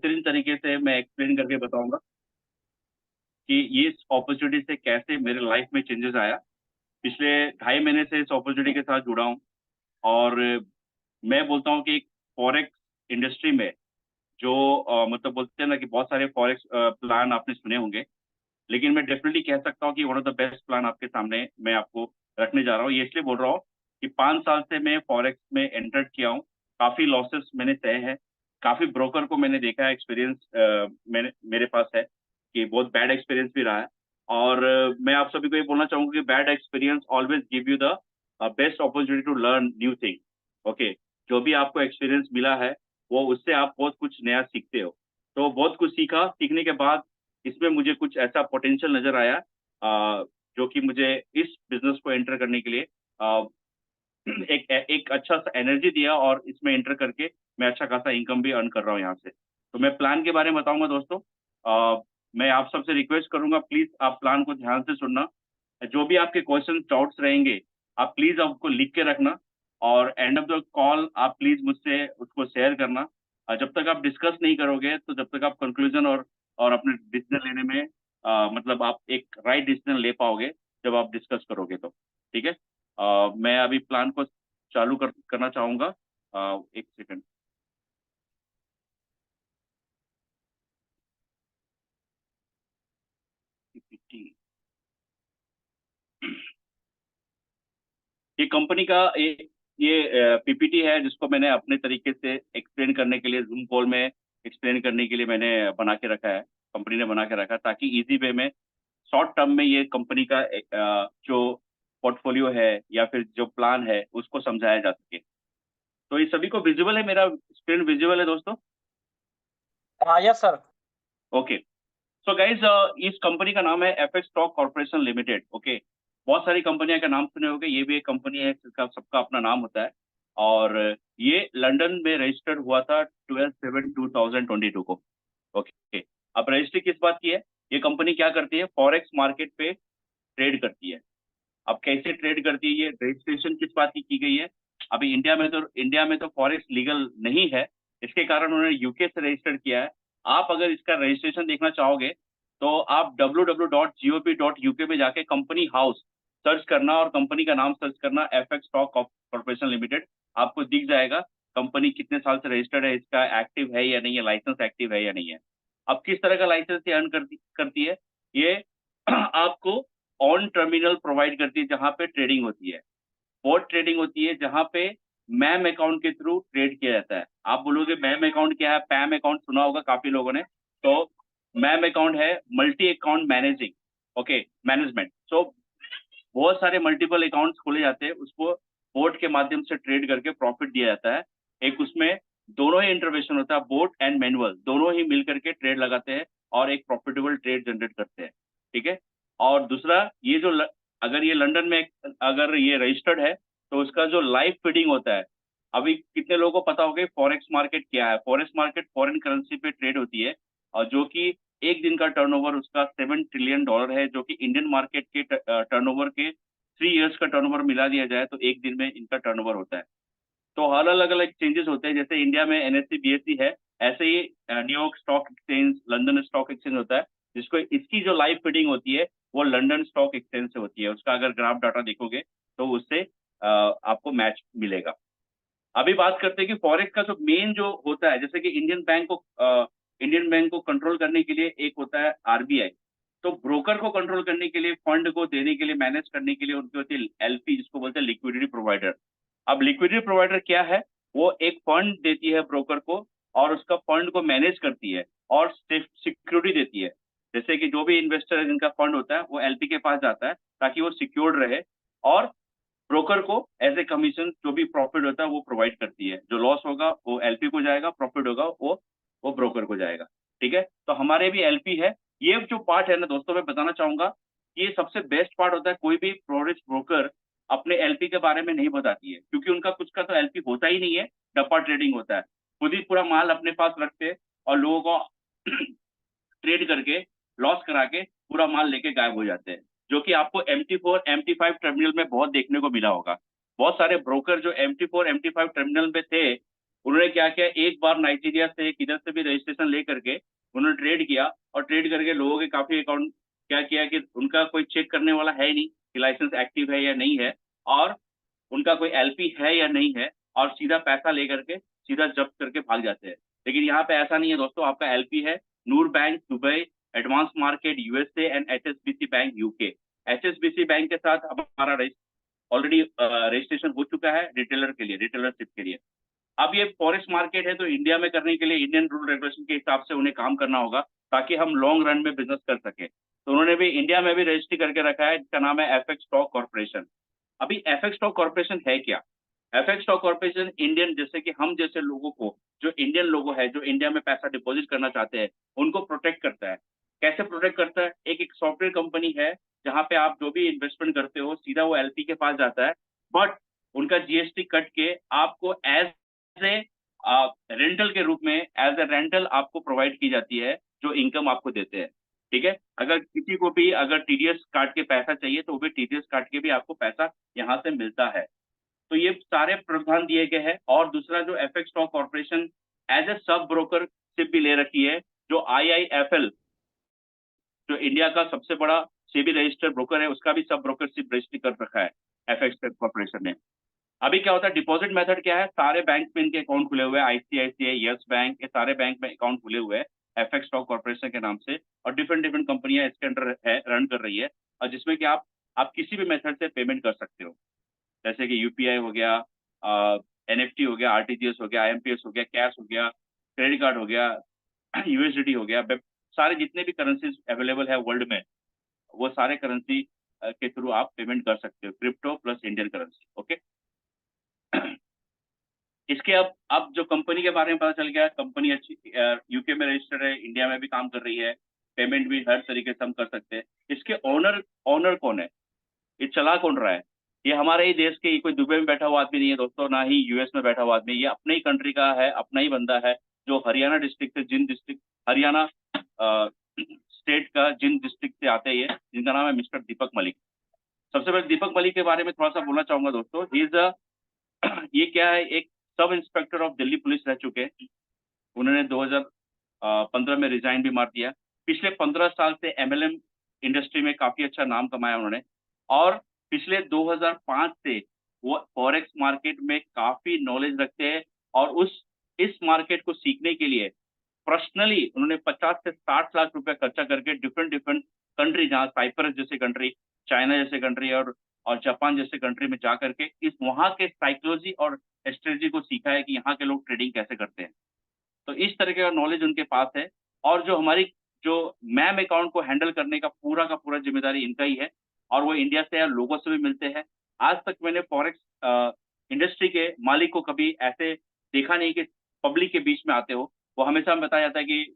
बेहतरीन तरीके से मैं एक्सप्लेन करके बताऊंगा कि ये इस अपॉर्चुनिटी से कैसे मेरे लाइफ में चेंजेस आया। पिछले 2.5 महीने से इस अपॉर्चुनिटी के साथ जुड़ा हूँ। और मैं बोलता हूँ कि फॉरेक्स इंडस्ट्री में जो मतलब बोलते हैं ना कि बहुत सारे फॉरेक्स प्लान आपने सुने होंगे, लेकिन मैं डेफिनेटली कह सकता हूँ कि one of the best plan आपके सामने मैं आपको रखने जा रहा हूँ। ये इसलिए बोल रहा हूँ कि 5 साल से मैं फॉरेक्स में एंटर किया हूँ। काफी लॉसेस मैंने सहे हैं। काफी ब्रोकर को मैंने देखा है, एक्सपीरियंस मैंने मेरे पास है कि बहुत बैड एक्सपीरियंस भी रहा है। और मैं आप सभी को ये बोलना चाहूंगा कि bad experience always give you the best opportunity to learn new thing. Okay, जो भी आपको एक्सपीरियंस मिला है वो उससे आप बहुत कुछ नया सीखते हो। तो बहुत कुछ सीखा, सीखने के बाद इसमें मुझे कुछ ऐसा पोटेंशियल नजर आया जो कि मुझे इस बिजनेस को एंटर करने के लिए एक एक अच्छा सा एनर्जी दिया, और इसमें एंटर करके मैं अच्छा खासा इनकम भी अर्न कर रहा हूँ यहाँ से। तो मैं प्लान के बारे में बताऊंगा दोस्तों। मैं आप सबसे रिक्वेस्ट करूंगा, प्लीज आप प्लान को ध्यान से सुनना। जो भी आपके क्वेश्चन डाउट्स रहेंगे, आप प्लीज आपको लिख के रखना, और एंड ऑफ द कॉल आप प्लीज मुझसे उसको शेयर करना। जब तक आप डिस्कस नहीं करोगे, तो जब तक आप कंक्लूजन और अपने डिसीजन लेने में मतलब आप एक राइट डिसीजन ले पाओगे जब आप डिस्कस करोगे तो। ठीक है। मैं अभी प्लान को चालू करना चाहूंगा। एक सेकंड। ये कंपनी का ये पीपीटी है, जिसको मैंने अपने तरीके से एक्सप्लेन करने के लिए जूम कॉल में एक्सप्लेन करने के लिए मैंने बना के रखा है। कंपनी ने बना के रखा है ताकि इजी वे में शॉर्ट टर्म में ये कंपनी का जो पोर्टफोलियो है या फिर जो प्लान है उसको समझाया जा सके। तो ये सभी को विजुअल है, मेरा स्क्रीन विजुअल है दोस्तों? हाँ, yes sir. Okay. So guys, इस कंपनी का नाम है FX stock corporation limited. Okay. बहुत सारी कंपनियों का नाम सुने होंगे, ये भी एक कंपनी है जिसका सबका अपना नाम होता है। और ये लंदन में रजिस्टर्ड हुआ था 12/7/2022 को। ओके। अब रजिस्ट्री किस बात की है? ये कंपनी क्या करती है? फॉरेक्स मार्केट पे ट्रेड करती है। अब कैसे ट्रेड करती है, ये रजिस्ट्रेशन किस बात की गई है? अभी इंडिया में तो फॉरेक्स लीगल नहीं है। इसके कारण उन्होंने यूके से रजिस्टर किया है। आप अगर इसका रजिस्ट्रेशन देखना चाहोगे, तो आप www.gop.uk में जाके कंपनी हाउस सर्च करना, और कंपनी का नाम सर्च करना एफएक्स स्टॉक कॉर्पोरेशन लिमिटेड। आपको दिख जाएगा कंपनी कितने साल से रजिस्टर्ड है, इसका एक्टिव है या नहीं है, लाइसेंस एक्टिव है या नहीं है। अब किस तरह का लाइसेंस ये अर्न करती है? ये आपको ऑन टर्मिनल प्रोवाइड करती है जहां पे ट्रेडिंग होती है। स्पॉट ट्रेडिंग होती है जहां पे मैम अकाउंट के थ्रू ट्रेड किया जाता है। आप बोलोगे मैम अकाउंट क्या है? पैम अकाउंट सुना होगा काफी लोगों ने। तो मैम अकाउंट है multi account managing. Okay, management. So बहुत सारे मल्टीपल अकाउंट्स खोले जाते हैं, उसको बोट के माध्यम से ट्रेड करके प्रॉफिट दिया जाता है। एक उसमें दोनों ही इंटरवेंशन होता है, बोट एंड मैनुअल दोनों ही मिल करके ट्रेड लगाते हैं और एक प्रॉफिटेबल ट्रेड जनरेट करते हैं। ठीक है। और दूसरा, ये जो अगर ये लंदन में अगर ये रजिस्टर्ड है, तो उसका जो लाइव फीडिंग होता है। अभी कितने लोगों को पता होगा फॉरेक्स मार्केट क्या है? फॉरेक्स मार्केट फॉरेन करेंसी पे ट्रेड होती है, और जो कि एक दिन का टर्नओवर उसका $7 ट्रिलियन है, जो कि इंडियन मार्केट के टर्नओवर के 3 इयर्स का टर्नओवर मिला दिया जाए तो एक दिन में इनका टर्नओवर होता है। तो हर अलग अलग एक्सचेंजेस होते हैं, जैसे इंडिया में एनएससी बीएससी है, ऐसे ही New York stock exchange, London stock exchange होता है, जिसको इसकी जो लाइव फीडिंग होती है वो लंदन स्टॉक एक्सचेंज से होती है। उसका अगर ग्राफ डाटा देखोगे तो उससे आपको मैच मिलेगा। अभी बात करते हैं कि फॉरेक्स का जो मेन जो होता है, जैसे कि इंडियन बैंक को कंट्रोल करने के लिए एक होता है आरबीआई। तो ब्रोकर को कंट्रोल करने के लिए, फंड को देने के लिए, मैनेज करने के लिए उनकी होती है एलपी, जिसको बोलते हैं लिक्विडिटी प्रोवाइडर। अब लिक्विडिटी प्रोवाइडर क्या है? वो एक फंड देती है ब्रोकर को, और उसका फंड को मैनेज करती है और सिक्योरिटी देती है। जैसे कि जो भी इन्वेस्टर है जिनका फंड होता है, वो एलपी के पास जाता है ताकि वो सिक्योर्ड रहे, और ब्रोकर को एज ए कमीशन जो भी प्रॉफिट होता है वो प्रोवाइड करती है। जो लॉस होगा वो एलपी को जाएगा, प्रॉफिट होगा वो ब्रोकर को जाएगा। ठीक है। तो हमारे भी एलपी है। ये जो पार्ट है ना दोस्तों, मैं बताना चाहूंगा कि ये सबसे बेस्ट पार्ट होता है। कोई भी फॉरेक्स ब्रोकर अपने एलपी के बारे में नहीं बताती है, क्योंकि उनका कुछ का तो एलपी होता ही नहीं है। डब्बा ट्रेडिंग होता है, खुद ही पूरा माल अपने पास रखते हैं और लोगों को ट्रेड करके लॉस करा के पूरा माल लेके गायब हो जाते हैं। जो कि आपको MT4 MT5 टर्मिनल में बहुत देखने को मिला होगा। बहुत सारे ब्रोकर जो MT4 MT5 टर्मिनल में थे, उन्होंने क्या किया, एक बार नाइजीरिया से किधर से भी रजिस्ट्रेशन ले करके उन्होंने ट्रेड किया, और ट्रेड करके लोगों के काफी अकाउंट क्या किया कि उनका कोई चेक करने वाला है नहीं कि लाइसेंस एक्टिव है या नहीं है, और उनका कोई एलपी है या नहीं है, और सीधा पैसा लेकर के सीधा जब्त करके भाग जाते हैं। लेकिन यहाँ पे ऐसा नहीं है दोस्तों, आपका एलपी है Noor bank Dubai, advance market USA and HSBC bank UK. HSBC bank के साथ अब हमारा ऑलरेडी रजिस्ट्रेशन हो चुका है रिटेलर के लिए, रिटेलरशिप के लिए। अब ये फॉरेक्स मार्केट है, तो इंडिया में करने के लिए इंडियन रूल रेगुलेशन के हिसाब से उन्हें काम करना होगा, ताकि हम लॉन्ग रन में बिजनेस कर सके। तो उन्होंने भी इंडिया में भी रजिस्ट्री करके रखा है, जिसका नाम है एफएक्स स्टॉक कॉर्पोरेशन। अभी एफएक्स स्टॉक कॉर्पोरेशन है क्या? एफएक्स स्टॉक कॉर्पोरेशन इंडियन, जैसे कि हम जैसे लोगों को, जो इंडियन लोगों है जो इंडिया में पैसा डिपॉजिट करना चाहते हैं, उनको प्रोटेक्ट करता है। कैसे प्रोटेक्ट करता है? एक सॉफ्टवेयर कंपनी है, जहां पे आप जो भी इन्वेस्टमेंट करते हो सीधा वो एलपी के पास जाता है, बट उनका जीएसटी कट के आपको एज ए रेंटल के रूप में, एज ए रेंटल आपको प्रोवाइड की जाती है, जो इनकम आपको देते हैं। ठीक है, अगर किसी को भी अगर टीडीएस काट के पैसा चाहिए, तो वो भी टीडीएस काट के भी आपको पैसा यहाँ से मिलता है। तो ये सारे प्रावधान दिए गए हैं। और दूसरा, जो FX stock corporation as a sub brokership भी ले रखी है, जो आईआईएफएल, जो इंडिया का सबसे बड़ा सेबी रजिस्टर्ड ब्रोकर है, उसका भी सब ब्रोकरशिप रजिस्ट्री कर रखा है एफएक्स कॉर्पोरेशन ने। अभी क्या होता है, डिपॉजिट मेथड क्या है, सारे बैंक में इनके अकाउंट खुले हुए हैं, आईसीआईसीआई, यस बैंक, ये सारे बैंक में अकाउंट खुले हुए हैं एफएक्स स्टॉक कॉर्पोरेशन के नाम से। और डिफरेंट डिफरेंट कंपनियां इसके अंडर है, रन कर रही है, और जिसमें कि आप किसी भी मेथड से पेमेंट कर सकते हो, जैसे कि यूपीआई हो गया, एनएफटी हो गया, आरटीजीएस हो गया, आईएमपीएस हो गया, कैश हो गया, क्रेडिट कार्ड हो गया, यूएसडीटी हो गया, सारे जितने भी करेंसीज अवेलेबल है वर्ल्ड में, वो सारे करेंसी के थ्रू आप पेमेंट कर सकते हो, crypto plus Indian currency. Okay. इसके अब जो कंपनी के बारे में पता चल गया, कंपनी अच्छी यूके में रजिस्टर्ड है, इंडिया में भी काम कर रही है, पेमेंट भी हर तरीके से हम कर सकते हैं। इसके ओनर ओनर कौन है, ये चला कौन रहा है? ये हमारे ही देश के, ये कोई दुबई में बैठा हुआ आदमी नहीं है दोस्तों, ना ही यूएस में बैठा हुआ आदमी, ये अपने ही कंट्री का है, अपना ही बंदा है, जो हरियाणा डिस्ट्रिक्ट से, जिंद डिस्ट्रिक्ट, हरियाणा स्टेट का जिंद डिस्ट्रिक्ट से आते हैं ये, जिनका नाम है मिस्टर दीपक मलिक। सबसे पहले दीपक मलिक के बारे में थोड़ा सा बोलना चाहूंगा दोस्तों। ही इज ये क्या है, एक sub inspector of Delhi police रह चुके हैं। उन्होंने 2015 में रिजाइन भी मार दिया। पिछले 15 साल से एमएलएम इंडस्ट्री में काफी अच्छा नाम कमाया उन्होंने, और पिछले 2005 से वो फॉरेक्स मार्केट में काफी नॉलेज रखते हैं, और इस मार्केट को सीखने के लिए पर्सनली उन्होंने 50 से 60 लाख रुपए खर्चा करके डिफरेंट डिफरेंट कंट्री, जहाँ साइप्रस जैसे कंट्री, चाइना जैसे कंट्री, और जापान जैसे कंट्री में जा करके इस वहाँ के साइकोलॉजी और स्ट्रेटजी को सीखा है कि यहाँ के लोग ट्रेडिंग कैसे करते हैं। तो इस तरह का नॉलेज उनके पास है। और जो मैम अकाउंट को हैंडल करने का पूरा जिम्मेदारी इनका ही है, और वो इंडिया से या लोगों से भी मिलते हैं। आज तक मैंने फॉरेक्स इंडस्ट्री के मालिक को कभी ऐसे देखा नहीं कि पब्लिक के बीच में आते हो। वो हमेशा हमें बताया जाता है कि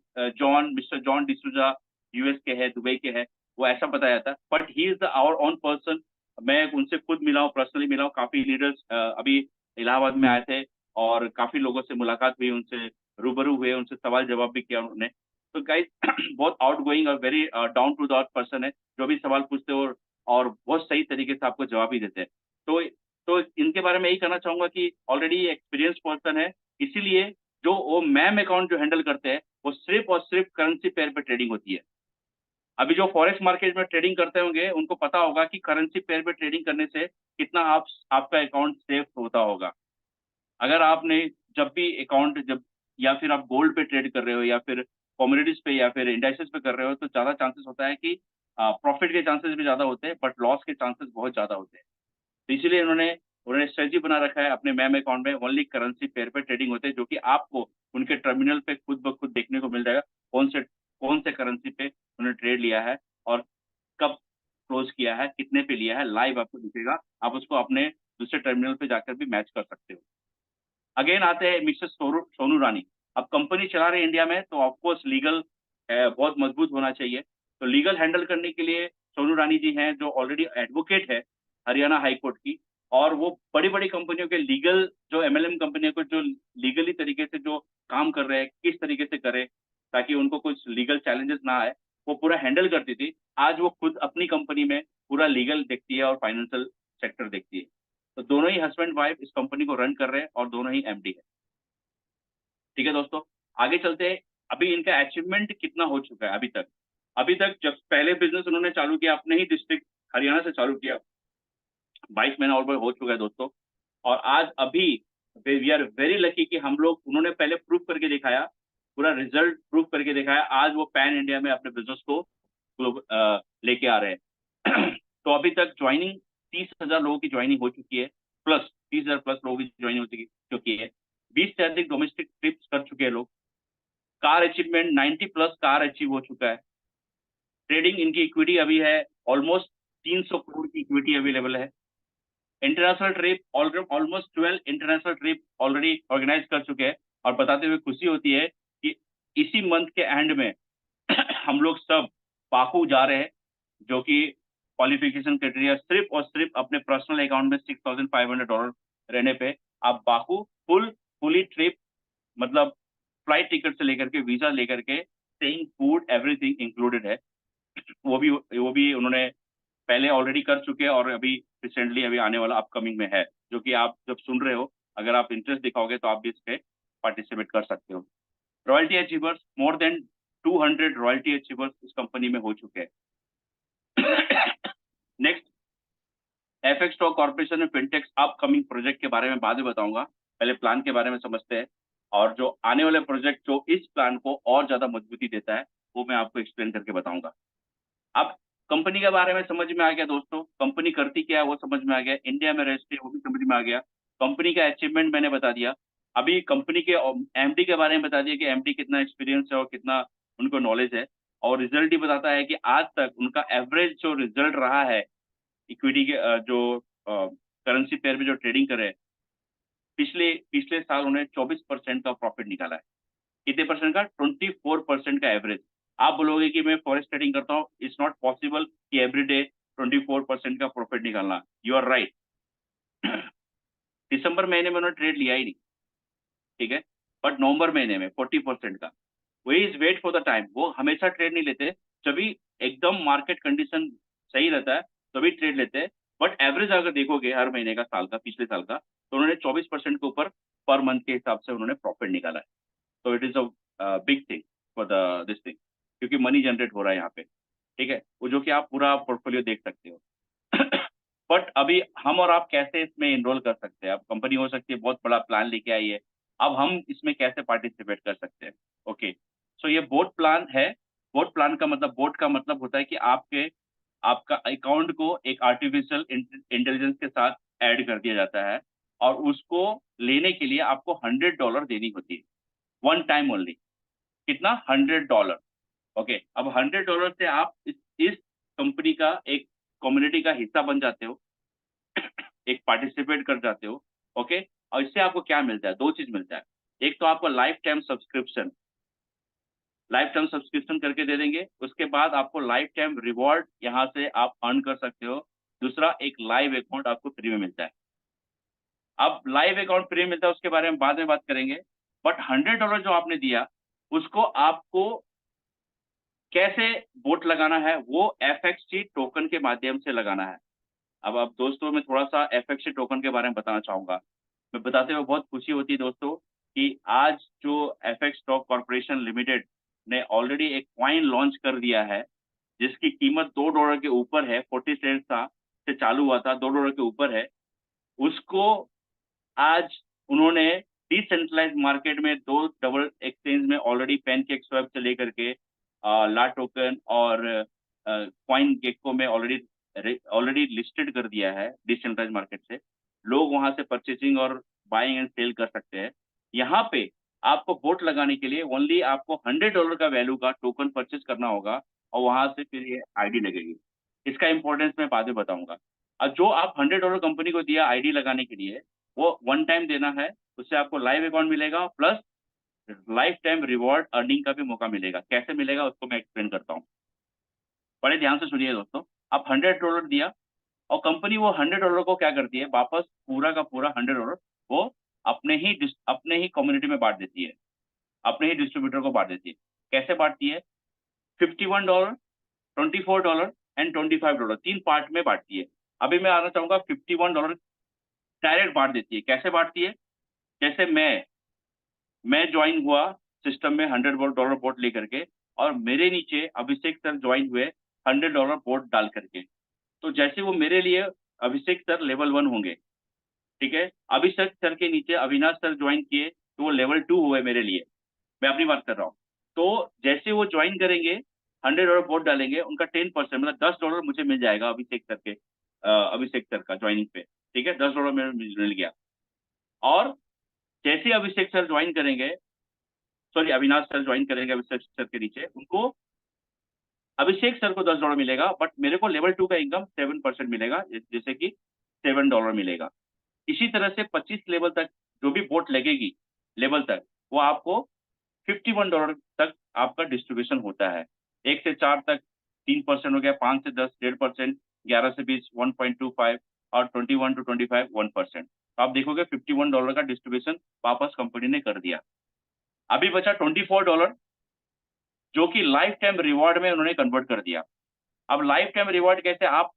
मिस्टर जॉन डिसूजा यूएस के है, दुबई के है, वो ऐसा बताया जाता है, but he is our own person. मैं उनसे खुद मिला हूँ, पर्सनली मिला हूँ, काफी लीडर्स अभी इलाहाबाद में आए थे, और काफी लोगों से मुलाकात हुई, उनसे रूबरू हुए, उनसे सवाल जवाब भी किया उन्होंने। तो गाइस बहुत आउट गोइंग और very down to the earth person है, जो भी सवाल पूछते हो और बहुत सही तरीके से आपको जवाब ही देते हैं। तो तो इनके बारे में यही कहना चाहूंगा कि ऑलरेडी एक्सपीरियंस पर्सन है, इसीलिए जो वो मैम अकाउंट जो हैंडल करते हैं, वो सिर्फ और सिर्फ करेंसी पेयर पे ट्रेडिंग होती है। अभी जो फॉरेक्स मार्केट में ट्रेडिंग करते होंगे, उनको पता होगा कि करेंसी पेयर पे ट्रेडिंग करने से कितना आपका अकाउंट सेफ होता होगा। अगर आपने जब भी अकाउंट जब या फिर आप गोल्ड पे ट्रेड कर रहे हो, या फिर कमोडिटीज पे, या फिर इंडाइसेस पे कर रहे हो, तो ज्यादा चांसेस होता है कि प्रॉफिट के चांसेस भी ज्यादा होते हैं, बट लॉस के चांसेस बहुत ज्यादा होते हैं। तो इसीलिए उन्होंने उन्होंने स्ट्रेटजी बना रखा है अपने मैम अकाउंट में, ओनली करेंसी पेयर पे ट्रेडिंग होते हैं, जो कि आपको उनके टर्मिनल पे खुद ब खुद देखने को मिल जाएगा, कौन से करेंसी पे उन्होंने ट्रेड लिया है, और कब क्लोज किया है, कितने पे लिया है, लाइव आपको दिखेगा। आप उसको अपने दूसरे टर्मिनल पे जाकर भी मैच कर सकते हो। अगेन आते हैं मिसेस सोनू रानी। अब कंपनी चला रहे इंडिया में, तो ऑफकोर्स लीगल बहुत मजबूत होना चाहिए। तो लीगल हैंडल करने के लिए सोनू रानी जी हैं, जो ऑलरेडी एडवोकेट है हरियाणा हाई कोर्ट की, और वो बड़ी बड़ी कंपनियों के लीगल, जो एमएलएम कंपनियों को जो लीगली तरीके से जो काम कर रहे हैं, किस तरीके से करें ताकि उनको कुछ लीगल चैलेंजेस ना आए, वो पूरा हैंडल करती थी। आज वो खुद अपनी कंपनी में पूरा लीगल देखती है और फाइनेंशियल सेक्टर देखती है। तो दोनों ही हस्बैंड वाइफ इस कंपनी को रन कर रहे हैं, और दोनों ही एमडी है। ठीक है दोस्तों, आगे चलते हैं। अभी इनका अचीवमेंट कितना हो चुका है अभी तक जब पहले बिजनेस उन्होंने चालू किया अपने ही डिस्ट्रिक्ट हरियाणा से चालू किया, 22 महीना और हो चुका है दोस्तों। और आज अभी वी आर वेरी लकी कि हम लोग, उन्होंने पहले प्रूव करके दिखाया, पूरा रिजल्ट प्रूव करके दिखाया, आज वो पैन इंडिया में अपने बिजनेस को लेके आ रहे हैं। तो अभी तक ज्वाइनिंग 30,000 लोगों की ज्वाइनिंग हो चुकी है, प्लस 30,000 प्लस लोगों की ज्वाइनिंग हो चुकी है। 20 से अधिक डोमेस्टिक ट्रिप्स कर चुके हैं लोग। Car achievement 90 plus car achieve हो चुका है। ट्रेडिंग इनकी इक्विटी अभी है ऑलमोस्ट 300 करोड़ की इक्विटी अवेलेबल है। International trip almost 12 international trip already organise कर चुके हैं। और बताते हुए खुशी होती है कि इसी मंथ के एंड में हम लोग सब बाकू जा रहे हैं, जो कि क्वालिफिकेशन क्राइटेरिया सिर्फ और सिर्फ अपने पर्सनल अकाउंट में $6,500 रहने पे आप बाकू फुली ट्रिप, मतलब फ्लाइट टिकट से लेकर के वीजा लेकर के स्टेइंग फूड एवरीथिंग इंक्लूडेड है। वो भी उन्होंने पहले ऑलरेडी कर चुके हैं और अभी रिसेंटली अभी आने वाला अपकमिंग में है, जो कि आप जब सुन रहे हो, अगर आप इंटरेस्ट दिखाओगे तो आप भी इस पे पार्टिसिपेट कर सकते हो। Royalty achievers more than 200 royalty achievers इस कंपनी में हो चुके हैं। नेक्स्ट, एफएक्स स्टॉक कॉर्पोरेशन में फिनटेक्स अपकमिंग प्रोजेक्ट के बारे में बाद में बताऊंगा, पहले प्लान के बारे में समझते हैं। और जो आने वाले प्रोजेक्ट जो इस प्लान को और ज्यादा मजबूती देता है, वो मैं आपको एक्सप्लेन करके बताऊंगा। अब कंपनी के बारे में समझ में आ गया दोस्तों, कंपनी करती क्या है वो समझ में आ गया, इंडिया में रजिस्ट्री वो भी समझ में आ गया, कंपनी का अचीवमेंट मैंने बता दिया। अभी कंपनी के एमडी के बारे में बता दिया कि एमडी कितना एक्सपीरियंस है और कितना उनको नॉलेज है। और रिजल्ट ही बताता है कि आज तक उनका एवरेज जो रिजल्ट रहा है इक्विटी के जो करेंसी पेयर में जो ट्रेडिंग करे, पिछले पिछले साल उन्होंने 24% का प्रॉफिट निकाला है। कितने परसेंट का? 24% का एवरेज। आप बोलोगे कि मैं फॉरेक्स ट्रेडिंग करता हूँ, इट्स नॉट पॉसिबल कि एवरी डे 24% का प्रॉफिट निकालना। You are right. दिसंबर महीने में उन्होंने ट्रेड लिया ही नहीं, ठीक है, बट नवंबर महीने में 40% का। वही is wait for the time, वो हमेशा ट्रेड नहीं लेते, जब एकदम मार्केट कंडीशन सही रहता है तभी ट्रेड लेते हैं। बट एवरेज अगर देखोगे हर महीने का, साल का, पिछले साल का, तो उन्होंने 24% के ऊपर पर मंथ के हिसाब से उन्होंने प्रॉफिट निकाला है। तो it is a big thing for the this thing, क्योंकि मनी जनरेट हो रहा है यहाँ पे, ठीक है, वो जो कि आप पूरा पोर्टफोलियो देख सकते हो। बट अभी हम और आप कैसे इसमें इनरोल कर सकते हैं? अब कंपनी हो सकती है बहुत बड़ा प्लान लेके आई है, अब हम इसमें कैसे पार्टिसिपेट कर सकते हैं? ओके, सो ये बोट प्लान है। बोट प्लान का मतलब, बोट का मतलब होता है कि आपका अकाउंट को एक आर्टिफिशियल इंटेलिजेंस के साथ ऐड कर दिया जाता है, और उसको लेने के लिए आपको $100 देनी होती है, वन टाइम ओनली। कितना? $100। ओके, अब $100 से आप इस कंपनी का एक कम्युनिटी का हिस्सा बन जाते हो, एक पार्टिसिपेट कर जाते हो। ओके, और इससे आपको क्या मिलता है? दो चीज मिलता है। एक तो आपको लाइफ टाइम सब्सक्रिप्शन करके दे देंगे, उसके बाद आपको लाइफ टाइम रिवॉर्ड यहाँ से आप अर्न कर सकते हो। दूसरा, एक लाइव अकाउंट आपको फ्री में मिलता है। अब लाइव अकाउंट फ्री में मिलता है उसके बारे में बाद में बात करेंगे, बट $100 जो आपने दिया, उसको आपको कैसे वोट लगाना है, वो एफएक्सटी टोकन के माध्यम से लगाना है। अब दोस्तों मैं थोड़ा सा एफएक्सटी टोकन के बारे में बताना चाहूंगा। मैं बताते हुए बहुत खुशी होती है दोस्तों कि आज जो एफएक्स स्टॉक कॉर्पोरेशन लिमिटेड ने ऑलरेडी एक कॉइन लॉन्च कर दिया है, जिसकी कीमत $2 के ऊपर है, 40 सेंट था से चालू हुआ था, $2 के ऊपर है। उसको आज उन्होंने डिसेंट्रलाइज मार्केट में दो डबल एक्सचेंज में ऑलरेडी पैनकेक स्वैप से लेकर के ला टोकन और कॉइन गेको में ऑलरेडी लिस्टेड कर दिया है डिसेंट्रलाइज मार्केट से। लोग वहां से परचेसिंग और बाइंग एंड सेल कर सकते हैं। यहाँ पे आपको वोट लगाने के लिए ओनली आपको $100 का वैल्यू का टोकन परचेस करना होगा, और वहां से फिर ये आईडी लगेगी। इसका इंपॉर्टेंस मैं बाद में बताऊंगा। अब जो आप $100 कंपनी को दिया आईडी लगाने के लिए, वो वन टाइम देना है, उससे आपको लाइव अकाउंट मिलेगा, plus life time reward earning का भी मौका मिलेगा। कैसे मिलेगा उसको मैं एक्सप्लेन करता हूँ, बड़े ध्यान से सुनिए दोस्तों। आप $100 दिया, और कंपनी वो $100 को क्या करती है, वापस पूरा का पूरा $100 वो अपने ही कम्युनिटी में बांट देती है, अपने ही डिस्ट्रीब्यूटर को बांट देती है। कैसे बांटती है? $51, $24 एंड $25, तीन पार्ट में बांटती है। अभी मैं आना चाहूंगा, $51 डायरेक्ट बांट देती है। कैसे बांटती है? जैसे मैं ज्वाइन हुआ सिस्टम में $100 बोट लेकर के, और मेरे नीचे अभिषेक सर ज्वाइन हुए $100 बोट डाल करके। तो जैसे वो मेरे लिए अभिषेक सर लेवल 1 होंगे, ठीक है, अभिषेक सर के नीचे अविनाश सर ज्वाइन किए तो वो लेवल 2 हुए मेरे लिए। मैं अपनी बात कर रहा हूँ। तो जैसे वो ज्वाइन करेंगे, $100 बोट डालेंगे, उनका 10% मतलब $10 मुझे मिल जाएगा अभिषेक सर के, अभिषेक सर का ज्वाइनिंग पे, ठीक है, $10 मेरे मिल गया। और जैसे अभिषेक सर ज्वाइन करेंगे, सॉरी अविनाश सर ज्वाइन करेंगे अभिषेक सर के नीचे, उनको अभिषेक सर को $10 मिलेगा, बट मेरे को लेवल 2 का इनकम 7% मिलेगा, जैसे कि $7 मिलेगा। इसी तरह से 25 लेवल तक जो भी बोट लगेगी लेवल तक, वो आपको $51 तक आपका डिस्ट्रीब्यूशन होता है। 1 से 4 तक 3% हो गया, 5 से 10 1.5%, 11 से 20 1.25, और 21 to 25 1%। तो आप देखोगे $51 का डिस्ट्रीब्यूशन वापस कंपनी ने कर दिया। अभी बचा $24, जो कि लाइफ टाइम रिवॉर्ड में उन्होंने कन्वर्ट कर दिया। अब लाइफ टाइम रिवॉर्ड कैसे? आप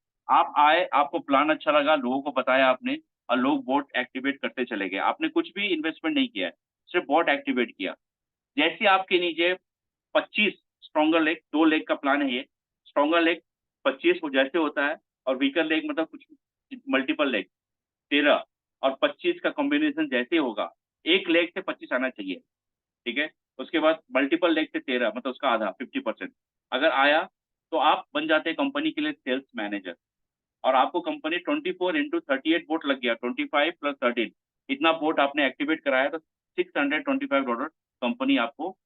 आए, आपको प्लान अच्छा लगा, लोगों को बताया आपने, और लोग बोट एक्टिवेट करते चले गए। आपने कुछ भी इन्वेस्टमेंट नहीं किया है, सिर्फ बोट एक्टिवेट किया। जैसे आपके नीचे 25 स्ट्रॉन्गर लेग, 2 लेग का प्लान है ये। स्ट्रॉन्गर लेग 25 को जैसे होता है, और वीकर लेग मतलब कुछ मल्टीपल लेग 13, और 25 का कॉम्बिनेशन जैसे होगा, एक लेग से 25 आना चाहिए, ठीक है। उसके बाद मल्टीपल लेग से 13 मतलब उसका आधा 50% अगर आया, तो आप बन जाते हैं कंपनी के लिए सेल्स मैनेजर। और आपको कंपनी 24 into 38 वोट लग गया, 25 + 13, इतना वोट आपने एक्टिवेट कराया, तो $625 कंपनी आपको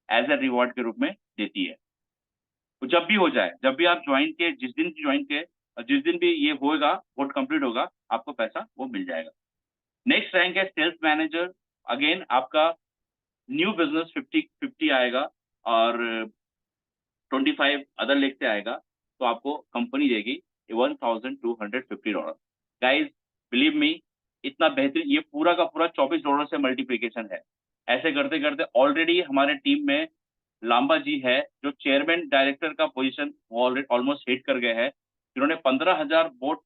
एज ए रिवॉर्ड के रूप में देती है। तो जब भी हो जाए, जब भी आप ज्वाइन के, जिस दिन ज्वाइन के, और जिस दिन भी ये होगा, वोट कंप्लीट होगा, आपको पैसा वो मिल जाएगा। नेक्स्ट रैंक है सेल्स मैनेजर। अगेन आपका न्यू बिजनेस 50 आएगा, और 25 अदर लेग से आएगा, तो आपको कंपनी देगी $1250। गाइज बिलीव मी, इतना बेहतरीन, ये पूरा का पूरा $24 से मल्टीप्लीकेशन है। ऐसे करते करते ऑलरेडी हमारे टीम में लांबा जी है, जो चेयरमैन डायरेक्टर का पोजीशन वो ऑलमोस्ट हिट कर गए हैं, जिन्होंने 15,000 वोट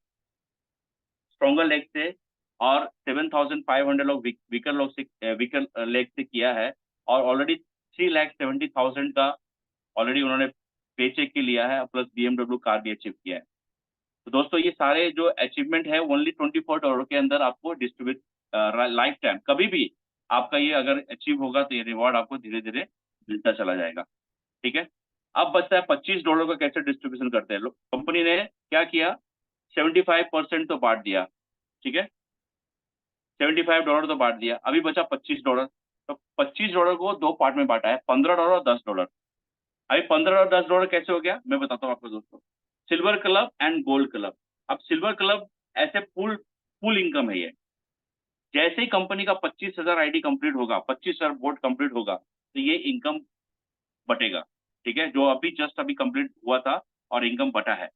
स्ट्रॉन्गर लेग से, और 7,500 लोग वीकर लेग से किया है, और ऑलरेडी 3,70,000 का ऑलरेडी उन्होंने पे चेक के लिया है, प्लस BMW कार भी अचीव किया है। तो दोस्तों ये सारे जो अचीवमेंट है, ओनली $24 के अंदर आपको डिस्ट्रीब्यूट, लाइफ टाइम कभी भी आपका ये अगर अचीव होगा, तो ये रिवॉर्ड आपको धीरे धीरे मिलता चला जाएगा, ठीक है। अब बचता है $25 का कैसे डिस्ट्रीब्यूशन करते हैं लोग। कंपनी ने क्या किया, 75% तो बांट दिया, ठीक है, $75 तो बांट दिया, अभी बचा $25। तो $25 को दो पार्ट में बांटा है, $15 और $10। अभी $15 और $10 कैसे हो गया, मैं बताता हूँ आपको दोस्तों। Silver club and gold club. अब सिल्वर क्लब ऐसे फुल फुल इनकम है ये। जैसे ही कंपनी का 25,000 आईडी कंप्लीट होगा, 25,000 वोट कंप्लीट होगा, तो ये इनकम बटेगा, ठीक है, जो अभी जस्ट अभी कंप्लीट हुआ था, और इनकम बटा है।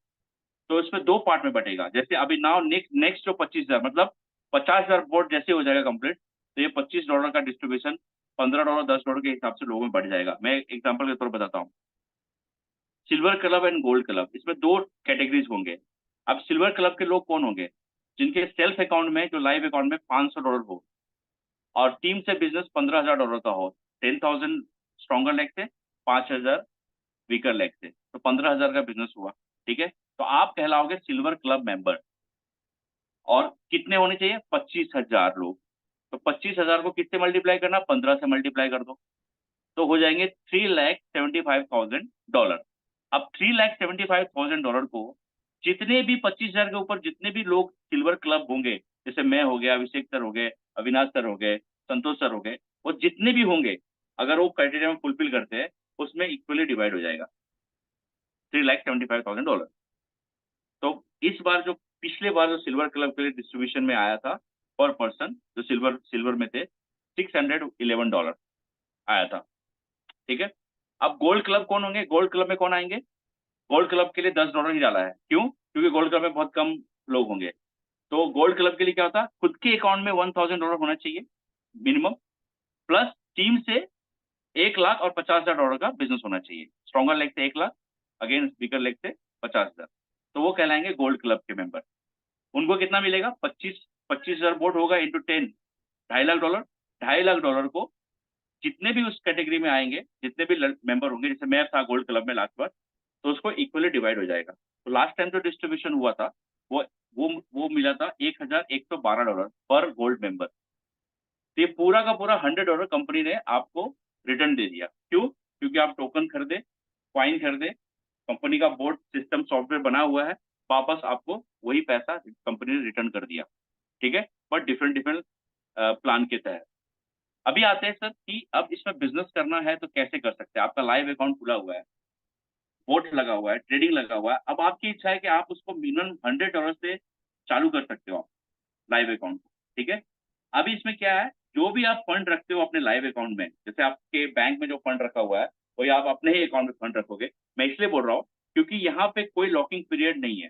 तो इसमें दो पार्ट में बटेगा। जैसे अभी नाउ नेक्स्ट नेक्स्ट जो 25,000 मतलब 50,000 वोट जैसे हो जाएगा कंप्लीट, तो ये $25 का डिस्ट्रीब्यूशन $15 $10 के हिसाब से लोगों में बढ़ जाएगा। मैं एग्जाम्पल के तौर पर बताता हूँ। Silver club and gold club, इसमें दो कैटेगरीज होंगे। अब सिल्वर क्लब के लोग कौन होंगे? जिनके सेल्फ अकाउंट में, जो लाइव अकाउंट में $500 हो, और टीम से बिजनेस $15,000 का हो। 10,000 स्ट्रॉन्गर लेग से, 5,000 वीकर लेग से, तो 15,000 का बिजनेस हुआ, ठीक है। तो आप कहलाओगे सिल्वर क्लब मेंबर। और कितने होने चाहिए? 25,000 लोग। तो 25,000 को किससे मल्टीप्लाई करना? 15 से मल्टीप्लाई कर दो, तो हो जाएंगे $3,75,000। अब $3,75,000 को जितने भी 25,000 के ऊपर जितने भी लोग सिल्वर क्लब होंगे, जैसे मैं हो गया, अभिषेक सर हो गए, अविनाश सर हो गए, संतोष सर हो गए, वो जितने भी होंगे, अगर वो क्राइटेरिया में फुलफिल करते हैं, उसमें इक्वली डिवाइड हो जाएगा $3,75,000। तो इस बार जो, पिछले बार जो सिल्वर क्लब के लिए डिस्ट्रीब्यूशन में आया था, पर पर्सन जो सिल्वर सिल्वर में थे, $611 आया था, ठीक है। अब गोल्ड क्लब कौन होंगे? गोल्ड क्लब में कौन आएंगे? गोल्ड क्लब के लिए $10 ही डाला है। क्यों? क्योंकि गोल्ड क्लब में बहुत कम लोग होंगे। तो गोल्ड क्लब के लिए क्या होता है, खुद के अकाउंट में $1,000 होना चाहिए मिनिमम, प्लस टीम से 1,50,000 और $50,000 का बिजनेस होना चाहिए। स्ट्रॉन्गर लेग से 1,00,000, अगेन स्पीकर लेग से 50,000, तो वो कहलाएंगे गोल्ड क्लब के मेंबर। उनको कितना मिलेगा? 25,000 वोट होगा इंटू 10, $2.5 लाख। $2.5 लाख को जितने भी उस कैटेगरी में आएंगे, जितने भी मेंबर होंगे, जैसे मैं था गोल्ड क्लब में लास्ट बार, तो उसको इक्वली डिवाइड हो जाएगा। तो लास्ट टाइम जो डिस्ट्रीब्यूशन हुआ था वो वो मिला था $1112 पर गोल्ड मेंबर। तो ये पूरा का पूरा $100 कंपनी ने आपको रिटर्न दे दिया। क्यों? क्योंकि आप टोकन खरीदे, कॉइन खरीदे, कंपनी का बोर्ड सिस्टम सॉफ्टवेयर बना हुआ है, वापस आपको वही पैसा कंपनी ने रिटर्न कर दिया। ठीक है, बट डिफरेंट डिफरेंट प्लान के तहत। अभी आते हैं सर कि अब इसमें बिजनेस करना है तो कैसे कर सकते हैं। आपका लाइव अकाउंट खुला हुआ है, बोट लगा हुआ है, ट्रेडिंग लगा हुआ है। अब आपकी इच्छा है कि आप उसको मिनिमम $100 से चालू कर सकते हो आप लाइव अकाउंट को। ठीक है, अभी इसमें क्या है, जो भी आप फंड रखते हो अपने लाइव अकाउंट में, जैसे आपके बैंक में जो फंड रखा हुआ है वही आप अपने ही अकाउंट में फंड रखोगे। मैं इसलिए बोल रहा हूँ क्योंकि यहाँ पे कोई लॉकिंग पीरियड नहीं है।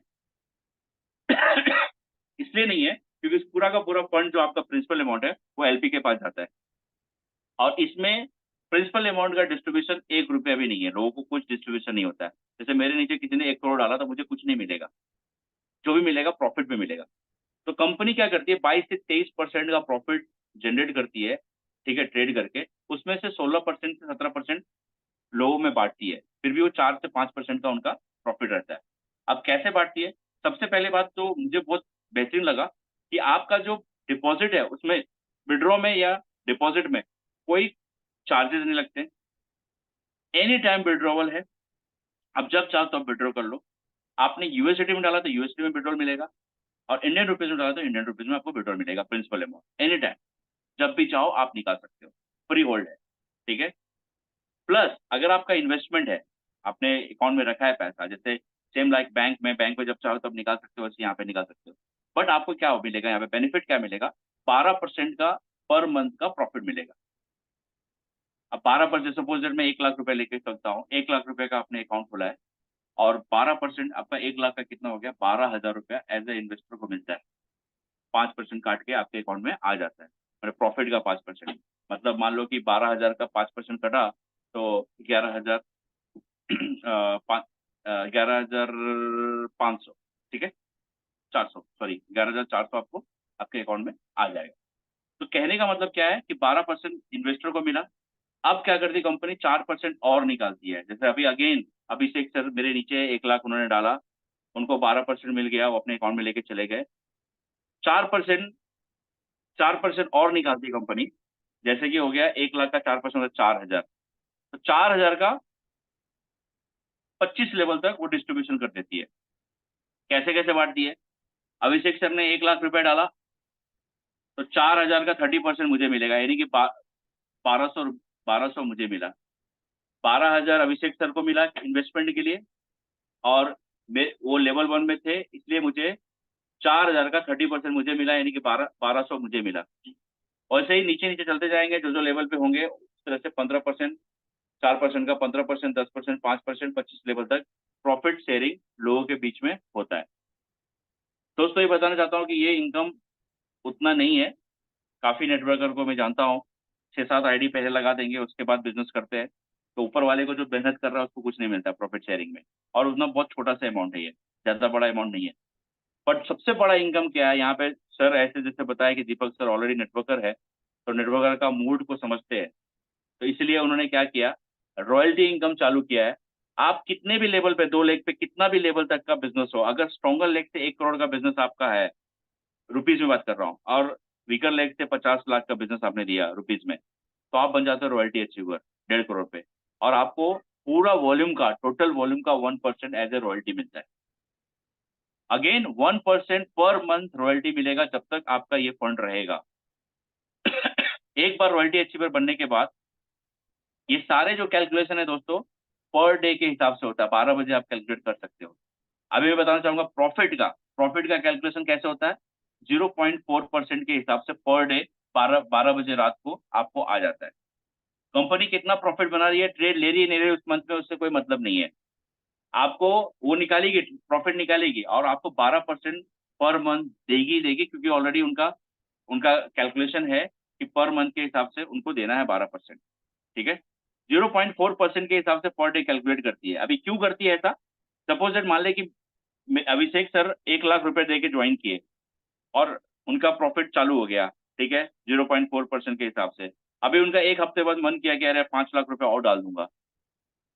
इसलिए नहीं है क्योंकि इस पूरा का पूरा फंड जो आपका प्रिंसिपल अमाउंट है वो एलपी के पास जाता है, और इसमें प्रिंसिपल अमाउंट का डिस्ट्रीब्यूशन ₹1 भी नहीं है। लोगों को कुछ डिस्ट्रीब्यूशन नहीं होता है। जैसे मेरे नीचे किसी ने 1 करोड़ डाला तो मुझे कुछ नहीं मिलेगा, जो भी मिलेगा प्रॉफिट में मिलेगा। तो कंपनी क्या करती है, 22 से 23% का प्रॉफिट जनरेट करती है। ठीक है, ट्रेड करके उसमें से 16% से 17% लोगों में बांटती है। फिर भी वो 4 से 5% का उनका प्रॉफिट रहता है। अब कैसे बांटती है? सबसे पहले बात तो मुझे बहुत बेहतरीन लगा कि आपका जो डिपॉजिट है उसमें, विड्रॉ में या डिपॉजिट में कोई चार्जेस नहीं लगते। एनी टाइम विड्रॉवल है, अब जब चाहो तब विड्रॉ कर लो। आपने यूएसडी में डाला तो यूएसडी में विड्रॉल मिलेगा, और इंडियन रुपीज में डाला तो इंडियन रुपीज में आपको विड्रॉल मिलेगा। प्रिंसिपल अमाउंट एनी टाइम, जब भी चाहो आप निकाल सकते हो, फ्री होल्ड है। ठीक है, प्लस अगर आपका इन्वेस्टमेंट है, आपने अकाउंट में रखा है पैसा, जैसे सेम लाइक बैंक में जब चाहो तब निकाल सकते हो, वैसे यहाँ पे निकाल सकते हो। बट आपको क्या मिलेगा यहाँ पे, बेनिफिट क्या मिलेगा, 12% का पर मंथ का प्रॉफिट मिलेगा। अब 12%, सपोज मैं 1 लाख रुपए लेके चलता हूँ, 1 लाख रुपए का आपने अकाउंट खोला है, और 12% आपका 1 लाख का कितना हो गया, ₹12,000 एज ए इन्वेस्टर को मिलता है। 5% काट के आपके अकाउंट में आ जाता है, मतलब प्रॉफिट का 5%। मतलब मान लो कि 12,000 का 5% कटा तो 11,000, 11,500, ठीक है, 400, सॉरी 11,400 आपको आपके अकाउंट में आ जाएगा। तो कहने का मतलब क्या है कि 12% इन्वेस्टर को मिला। अब क्या करती कंपनी, 4% और निकालती है। जैसे अभी अगेन अभिषेक सर मेरे नीचे 1 लाख उन्होंने डाला, उनको 12% मिल गया, वो अपने अकाउंट में लेके चले गए। 4% 4% और निकालती है कंपनी। जैसे कि हो गया 1 लाख का 4% 4,000, तो 4,000 का 25 लेवल तक वो डिस्ट्रीब्यूशन कर देती है। कैसे कैसे बांटती है, अभिषेक सर ने 1 लाख रुपए डाला तो 4,000 का 30% मुझे मिलेगा, यानी कि 1200 1200 मुझे मिला। 12,000 अभिषेक सर को मिला इन्वेस्टमेंट के लिए, और वो लेवल 1 में थे इसलिए मुझे 4,000 का 30% मुझे मिला, यानी कि 1200 मुझे मिला। और ऐसे ही नीचे नीचे चलते जाएंगे, जो जो लेवल पे होंगे उस तरह से 15%, 4% का 15%, 10%, 5%, 25 लेवल तक प्रॉफिट शेयरिंग लोगों के बीच में होता है। दोस्तों ये बताना चाहता हूँ कि ये इनकम उतना नहीं है। काफी नेटवर्कर को मैं जानता हूँ, 6-7 आईडी पहले लगा देंगे, उसके बाद बिजनेस करते हैं। तो ऊपर वाले को जो मेहनत कर रहा है उसको कुछ नहीं मिलता प्रॉफिट शेयरिंग में, और उतना बहुत छोटा सा अमाउंट है, ये ज्यादा बड़ा अमाउंट नहीं है। बट सबसे बड़ा इनकम क्या है यहाँ पे, सर ऐसे जैसे बताया कि दीपक सर ऑलरेडी नेटवर्कर है, तो नेटवर्कर का मूड को समझते हैं, तो इसलिए उन्होंने क्या किया, रॉयल्टी इनकम चालू किया है। आप कितने भी लेवल पे, 2 लेग पे कितना भी लेवल तक का बिजनेस हो, अगर स्ट्रॉन्गर लेग से 1 करोड़ का बिजनेस आपका है, रुपीज में बात कर रहा हूँ, और वीकर लेग से 50 लाख का बिजनेस आपने दिया रुपीज में, तो आप बन जाते हो रॉयल्टी अचीवर 1.5 करोड़ पे, और आपको पूरा वॉल्यूम का, टोटल वॉल्यूम का 1% एज ए रॉयल्टी मिलता है। अगेन 1% पर मंथ रॉयल्टी मिलेगा जब तक आपका ये फंड रहेगा। एक बार रॉयल्टी अचीवर बनने के बाद ये सारे जो कैलकुलेशन है दोस्तों, पर डे के हिसाब से होता है। 12 बजे आप कैलकुलेट कर सकते हो। अभी मैं बताना चाहूंगा प्रॉफिट का कैलकुलेशन कैसे होता है। 0.4% के हिसाब से पर डे 12 बजे रात को आपको आ जाता है। कंपनी कितना प्रॉफिट बना रही है, ट्रेड ले रही है नहीं ले रही है उस मंथ में, उससे कोई मतलब नहीं है। आपको वो निकालेगी, प्रॉफिट निकालेगी, और आपको 12% पर मंथ देगी, क्योंकि ऑलरेडी उनका उनका कैलकुलेशन है कि पर मंथ के हिसाब से उनको देना है 12%। ठीक है, 0.4% के हिसाब से पर डे कैलकुलेट करती है। अभी क्यों करती है ऐसा, सपोज दैट मान ले कि अभिषेक सर 1 लाख रुपए दे के ज्वाइन किए, और उनका प्रॉफिट चालू हो गया, ठीक है, 0.4% के हिसाब से। अभी उनका एक हफ्ते बाद मन किया कि अरे 5 लाख रुपए और डाल दूंगा।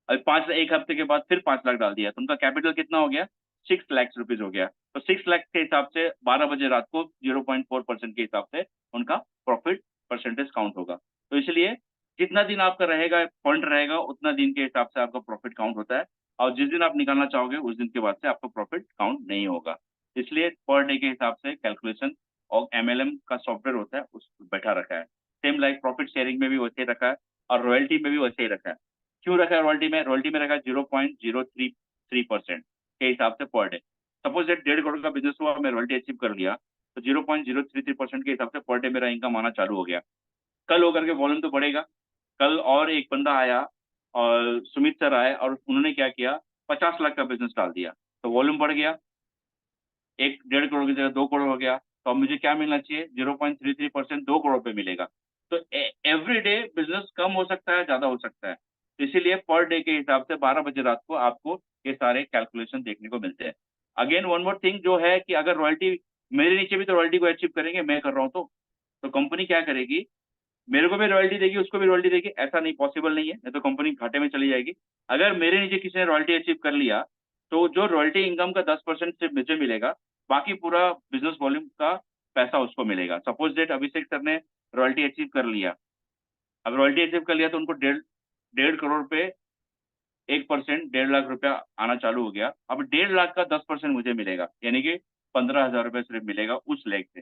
अभी एक हफ्ते के बाद फिर 5 लाख डाल दिया, तो उनका कैपिटल कितना हो गया? 6 लाख रुपीज हो गया। तो 6 लाख के हिसाब से 12 बजे रात को 0.4% के हिसाब से उनका प्रॉफिट परसेंटेज काउंट होगा। तो इसलिए जितना दिन आपका रहेगा फंड रहेगा उतना दिन के हिसाब से आपका प्रॉफिट काउंट होता है, और जिस दिन आप निकालना चाहोगे उस दिन के बाद से आपका प्रॉफिट काउंट नहीं होगा। इसलिए पर डे के हिसाब से कैलकुलेशन और एमएलएम का सॉफ्टवेयर होता है उस बैठा रखा है। सेम लाइक प्रॉफिट शेयरिंग में भी वैसे ही रखा है, और रॉयल्टी में भी वैसे ही रखा है। क्यों रखा है रॉयल्टी में? रॉयल्टी में रखा है 0.033% के हिसाब से per day. Suppose that 1.5 crore का बिजनेस हुआ, मैं रॉयल्टी अचीव कर लिया, तो 0.033% के हिसाब से पर डे मेरा इनकम आना चालू हो गया। कल होकर के वॉल्यूम तो बढ़ेगा। कल और एक बंदा आया और सुमित सर आए और उन्होंने क्या किया, 50 लाख का बिजनेस डाल दिया, तो वॉल्यूम बढ़ गया, 1.5 करोड़ की जगह 2 करोड़ हो गया। तो अब मुझे क्या मिलना चाहिए? 0.33%, 2 करोड़ पे मिलेगा। तो एवरी डे बिजनेस कम हो सकता है, ज्यादा हो सकता है। तो इसीलिए पर डे के हिसाब से 12 बजे रात को आपको ये सारे कैलकुलेशन देखने को मिलते हैं। अगेन वन मोर थिंग जो है कि अगर रॉयल्टी, मेरे नीचे भी तो रॉयल्टी को अचीव करेंगे, मैं कर रहा हूँ तो कंपनी क्या करेगी? मेरे को भी रॉयल्टी देगी, उसको भी रॉयल्टी देगी? ऐसा नहीं, पॉसिबल नहीं है, नहीं तो कंपनी घाटे में चली जाएगी। अगर मेरे नीचे किसी ने रॉयल्टी अचीव कर लिया, तो जो रॉयल्टी इनकम का 10% सिर्फ मुझे मिलेगा, बाकी पूरा बिजनेस वॉल्यूम का पैसा उसको मिलेगा। सपोज डेट अभिषेक सर ने रॉयल्टी अचीव कर लिया, अब रॉयल्टी अचीव कर लिया तो उनको 1.5 करोड़ पे 1%, 1.5 लाख रुपया आना चालू हो गया। अब 1.5 लाख का 10% मुझे मिलेगा, यानी कि 15,000 रुपये सिर्फ मिलेगा उस लेग से,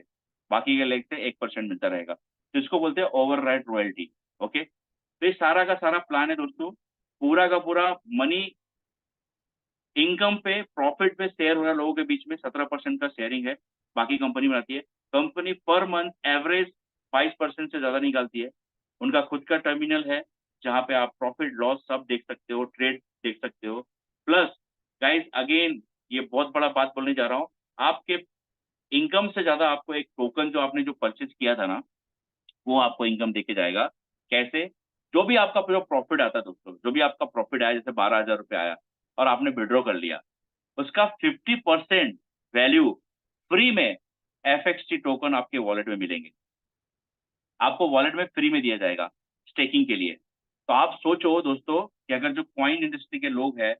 बाकी के लेग से 1% मिलता रहेगा। तो इसको बोलते हैं ओवर राइट रॉयल्टी। ओके, तो ये सारा का सारा प्लान है दोस्तों। पूरा का पूरा मनी इनकम पे, प्रॉफिट पे शेयर हो रहा है लोगों के बीच में, 17% का शेयरिंग है, बाकी कंपनी बनाती है। कंपनी पर मंथ एवरेज 22% से ज्यादा निकालती है। उनका खुद का टर्मिनल है जहां पे आप प्रॉफिट लॉस सब देख सकते हो, ट्रेड देख सकते हो। प्लस गाइस अगेन, ये बहुत बड़ा बात बोलने जा रहा हूँ, आपके इनकम से ज्यादा आपको एक टोकन जो आपने जो परचेज किया था ना, वो आपको इनकम देके जाएगा। कैसे? जो भी आपका जो प्रॉफिट आता है दोस्तों, जो भी आपका प्रॉफिट आया, जैसे 12,000 रुपये आया और आपने विड्रॉ कर लिया, उसका 50% वैल्यू फ्री में एफएक्सटी टोकन आपके वॉलेट में मिलेंगे। आपको वॉलेट में फ्री में दिया जाएगा स्टेकिंग के लिए। तो आप सोचो दोस्तों कि अगर जो कॉइन इंडस्ट्री के लोग हैं,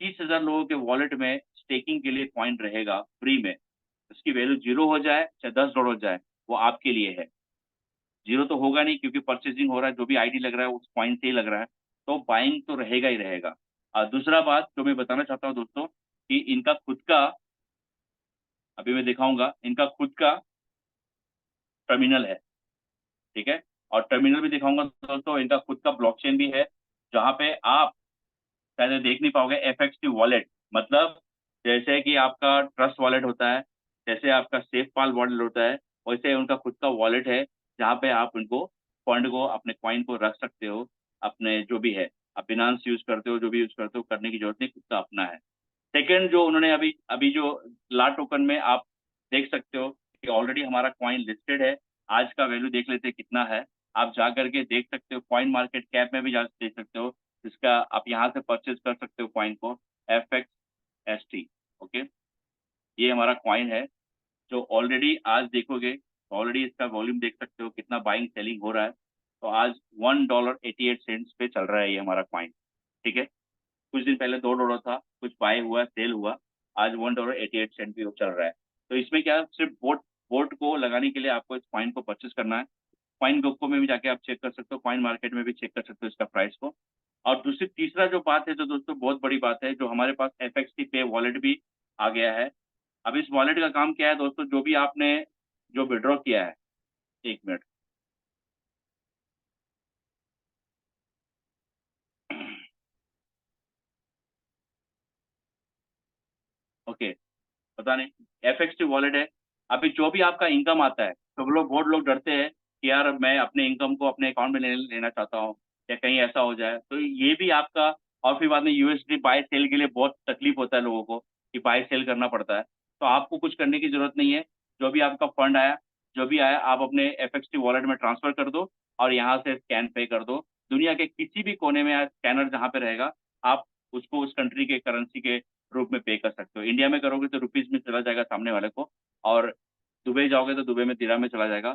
30,000 लोगों के वॉलेट में स्टेकिंग के लिए कॉइन रहेगा फ्री में, उसकी वैल्यू जीरो हो जाए चाहे $10 हो जाए, वो आपके लिए है। जीरो तो होगा नहीं क्योंकि परचेजिंग हो रहा है, जो भी आईडी लग रहा है उस पॉइंट से ही लग रहा है, तो बाइंग तो रहेगा ही रहेगा। और दूसरा बात जो मैं बताना चाहता हूँ दोस्तों, कि इनका खुद का, अभी मैं दिखाऊंगा, इनका खुद का टर्मिनल है, ठीक है। और टर्मिनल भी दिखाऊंगा दोस्तों, इनका खुद का ब्लॉकचेन भी है, जहाँ पे आप शायद देख नहीं पाओगे एफएक्सटी वॉलेट। मतलब जैसे कि आपका ट्रस्ट वॉलेट होता है, जैसे आपका सेफ पाल वॉलेट होता है, वैसे उनका खुद का वॉलेट है, जहाँ पे आप उनको फंड को, अपने कॉइन को रख सकते हो। अपने जो भी है, आप बिनांस यूज करते हो, जो भी यूज करते हो, करने की जरूरत नहीं, खुद का अपना है। सेकंड, जो उन्होंने अभी अभी जो ला टोकन में आप देख सकते हो कि ऑलरेडी हमारा कॉइन लिस्टेड है। आज का वैल्यू देख लेते हैं कितना है, आप जा करके देख सकते हो, कॉइन मार्केट कैप में भी जा देख सकते हो। इसका आप यहाँ से परचेज कर सकते हो कॉइन को, FXST। ओके, ये हमारा कॉइन है जो ऑलरेडी आज देखोगे तो ऑलरेडी इसका वॉल्यूम देख सकते हो कितना बाइंग सेलिंग हो रहा है। तो आज $1.88 पे चल रहा है ये हमारा कॉइन, ठीक है। कुछ दिन पहले $2 था, कुछ बाय हुआ, सेल हुआ, आज $1.88 भी चल रहा है। तो इसमें क्या है, सिर्फ बोट बोट को लगाने के लिए आपको इस कॉइन को परचेस करना है। कॉइन गोको में भी जाके आप चेक कर सकते हो, कॉइन मार्केट में भी चेक कर सकते हो इसका प्राइस को। और दूसरी तीसरा जो बात है, जो दोस्तों बहुत बड़ी बात है, जो हमारे पास एफएक्सटी पे वॉलेट भी आ गया है। अब इस वॉलेट का काम क्या है दोस्तों, जो भी आपने जो विड्रॉ किया है, एक मिनट, ओके, पता नहीं, एफएक्सटी वॉलेट है। अभी जो भी आपका इनकम आता है, तो लोग, बहुत लोग डरते हैं कि यार मैं अपने इनकम को अपने अकाउंट में लेना चाहता हूँ, या कहीं ऐसा हो जाए, तो ये भी आपका। और फिर बाद में यूएसडी बाय सेल के लिए बहुत तकलीफ होता है लोगों को, कि बाय सेल करना पड़ता है। तो आपको कुछ करने की जरूरत नहीं है। जो भी आपका फंड आया, जो भी आया, आप अपने एफएक्सटी वॉलेट में ट्रांसफर कर दो, और यहाँ से स्कैन पे कर दो। दुनिया के किसी भी कोने में स्कैनर जहाँ पे रहेगा, आप उसको उस कंट्री के करेंसी के रूप में पे कर सकते हो। इंडिया में करोगे तो रुपीज में चला जाएगा सामने वाले को, और दुबई जाओगे तो दुबई में दिरहम में चला जाएगा,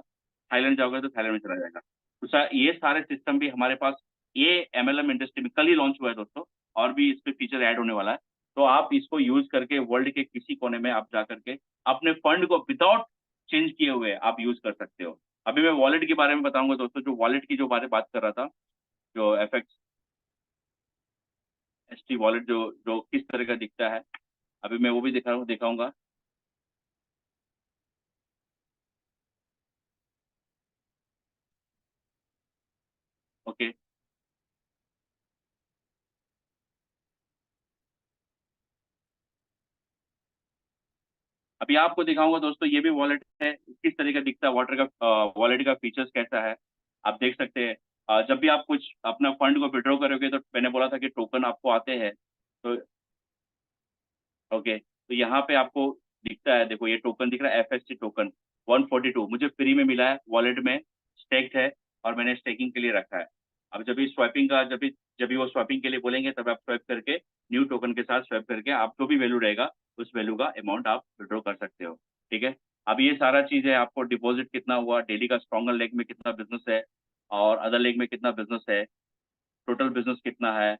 थाईलैंड जाओगे तो थाईलैंड में चला जाएगा। तो सर ये सारे सिस्टम भी हमारे पास, ये एमएलएम इंडस्ट्री में कल ही लॉन्च हुआ है दोस्तों, और भी इस पे फीचर ऐड होने वाला है। तो आप इसको यूज करके वर्ल्ड के किसी कोने में आप जा करके अपने फंड को विदाउट चेंज किए हुए आप यूज कर सकते हो। अभी मैं वॉलेट के बारे में बताऊंगा दोस्तों, जो वॉलेट की जो बात कर रहा था, जो एफएक्स एसटी वॉलेट जो जो किस तरह का दिखता है, अभी मैं वो भी दिखाऊंगा। ओके, अभी आपको दिखाऊंगा दोस्तों, ये भी वॉलेट है, किस तरह का दिखता है, वाटर का वॉलेट का फीचर्स कैसा है, आप देख सकते हैं। जब भी आप कुछ अपना फंड को विड्रॉ करोगे, तो मैंने बोला था कि टोकन आपको आते हैं। तो ओके, तो यहाँ पे आपको दिखता है, देखो ये टोकन दिख रहा है, एफएसटी टोकन 142 मुझे फ्री में मिला है, वॉलेट में स्टेक्ड है, और मैंने स्टेकिंग के लिए रखा है। अब जब भी स्वैपिंग का जब भी वो स्वैपिंग के लिए बोलेंगे, तब आप स्वैप करके न्यू टोकन के साथ स्वैप करके आप जो भी वैल्यू रहेगा, उस वैल्यू का अमाउंट आप विड्रॉ कर सकते हो। ठीक है, अब ये सारा चीज है, आपको डिपॉजिट कितना हुआ, डेली का स्ट्रॉन्गर लेग में कितना बिजनेस है, और अदर लेग में कितना बिजनेस है, टोटल बिजनेस कितना है,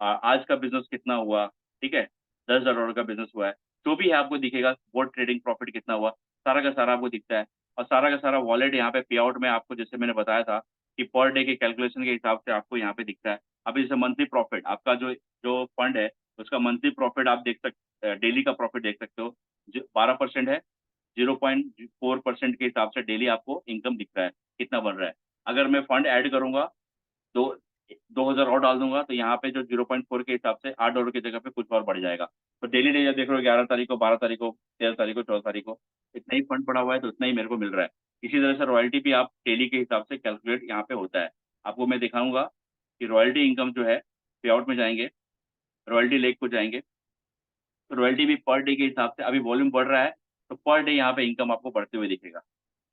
आज का बिजनेस कितना हुआ। ठीक है, $10,000 का बिजनेस हुआ है, जो भी है आपको दिखेगा, वो ट्रेडिंग प्रॉफिट कितना हुआ, सारा का सारा आपको दिखता है। और सारा का सारा वॉलेट यहाँ पे पे आउट में आपको, जैसे मैंने बताया था कि पर डे के कैलकुलेशन के हिसाब से आपको यहाँ पे दिखता है। अभी जैसे मंथली प्रॉफिट आपका जो जो फंड है, उसका मंथली प्रॉफिट आप देख सकते, डेली का प्रॉफिट देख सकते हो, जो 12% है, 0.4% के हिसाब से डेली आपको इनकम दिख रहा है, कितना बन रहा है। अगर मैं फंड ऐड करूंगा, दो 2,000 और डाल दूंगा, तो यहाँ पे जो 0.4 के हिसाब से $8 की जगह पे कुछ और बढ़ जाएगा। तो डेली डेली देख रहे हो, 11 तारीख को, 12 तारीख को, 13 तारीख को, 14 तारीख को, इतना ही फंड पड़ा हुआ है, तो उतना ही मेरे को मिल रहा है। इसी तरह से रॉयल्टी भी आप डेली के हिसाब से कैलकुलेट यहाँ पे होता है। आपको मैं दिखाऊंगा कि रॉयल्टी इनकम जो है, पे आउट में जाएंगे, रॉयल्टी लेग को जाएंगे, तो रॉयल्टी भी पर डे के हिसाब से, अभी वॉल्यूम बढ़ रहा है, तो पर डे यहाँ पे इनकम आपको बढ़ते हुए दिखेगा।